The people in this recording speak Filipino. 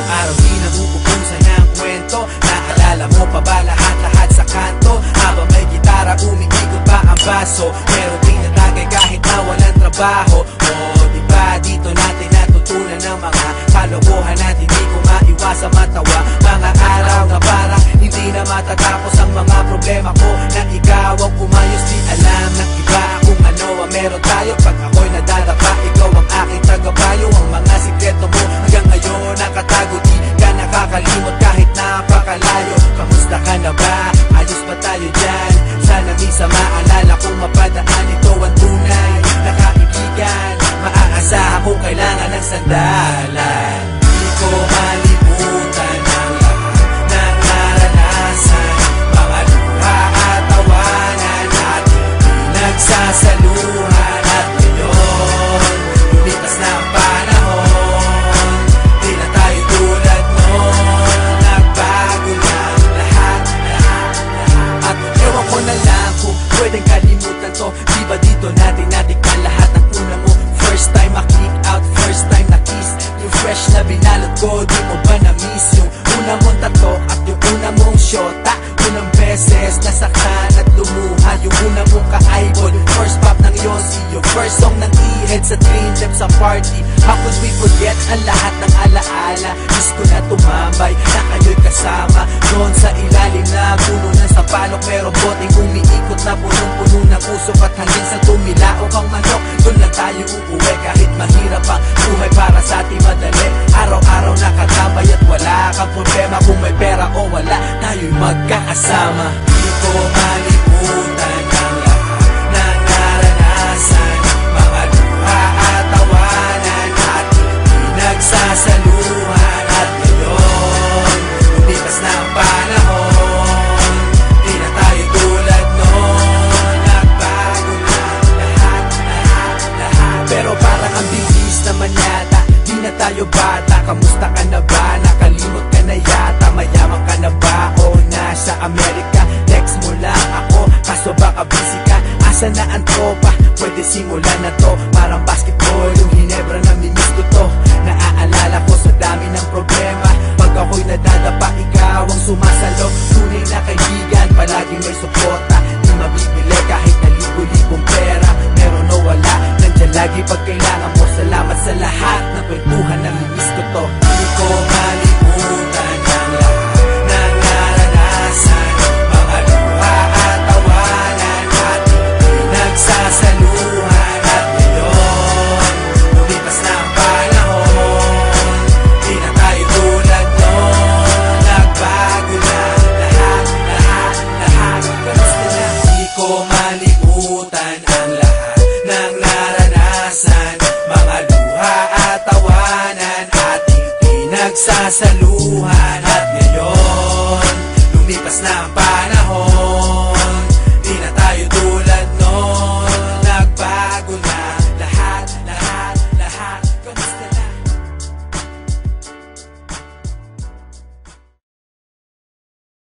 Araw-araw di nabubukusan ng kwento. Naalala mo pa ba lahat-lahat sa kanto? Habang may gitara umiikot pa ang baso, pero tinatagay kahit na walang trabaho. Diba dito natin natutunan ng mga kalokohan na hindi ko maiwasa matawa. Mga araw na parang hindi na matatapos ang mga problema ko. Na ikaw ang umayos, di alam ng iba kung ano ang meron tayo. Pag ako'y nadadapa, ikaw ang aking tagabayo. Ang mga sikreto mo hanggang ngayon nakatago, di ka nakakalimot kahit napakalayo. Kamusta ka na ba? Ayos ba tayo dyan? Sana minsan maalala kung mapadaan, ito ang tunay na kaibigan. Maaasahan kung kailangan ng sandalan. Di ko malimutan ang lahat ng naranasan, mga luha at tawanan natin pinagsasaluhan. At ngayon, lumipas na ang panahon, di na tayo tulad noon. Nagbago na ang lahat. At ewan ko na lang kung pwedeng kalimutan to. Di ba dito natin natikman lahat ng una mo? First time ma-kick out, first time na-kiss, yung fresh na binalot ko. Di mo ba na-miss yung una mong tato at yung una mong shota? Unang beses nasaktan at lumuha, yung una mong ka-eyeball, yung first pop ng Yossi, yung first song ng E-Head sa Dream Team sa party. How could we forget ang lahat ng alaala? Miss ko na tumambay na kayo'y kasama doon sa ilalim na puno ng sampalok. Pero boteng umiikot na punong-puno ng usok, at hanggang sa tumilaok ang manok, doon lang tayo uuwi. Kahit mahirap ang buhay, para sa ating madali. Araw-araw nakatabay at wala kang problema. Kung may pera o wala, tayo'y magkakasama. Di ko malimutan ang lahat ng naranasan, mga luha at tawanan natin pinagsasaluhan. At ngayon, lumipas na ang panahon, di na tayo tulad noon. Nagbago na lahat. Pero parang ang bilis naman yata, di na tayo bata. Kamusta ka na ba? Nakalimot ka na yata. Mayaman ka na ba o nasa Amerika? Text mo lang ako, kaso baka busy ka. Asa na ang tropa? Pwede simulan na to. Parang basketball, yung Hinebra na mimiss ko to. Naaalala ko sa dami ng problema, pag ako'y nadadapa, ikaw ang sumasalo. Tunay na kaibigan, palaging may suporta. Di mabibili kahit na libo-libong pera, meron o wala, nandyan lagi pag kailangan mo. Salamat sa lahat ng kwentuhan na mimiss ko to. Di ko malimutan ang lahat ng naranasan, mga luha at tawanan natin pinagsasaluhan. At ngayon, lumipas na ang panahon, di na tayo tulad noon. Nagbago na lahat. Kamusta na? Di ko malimutan ang lahat ng naranasan, mga luha at tawanan ating pinagsasaluhan.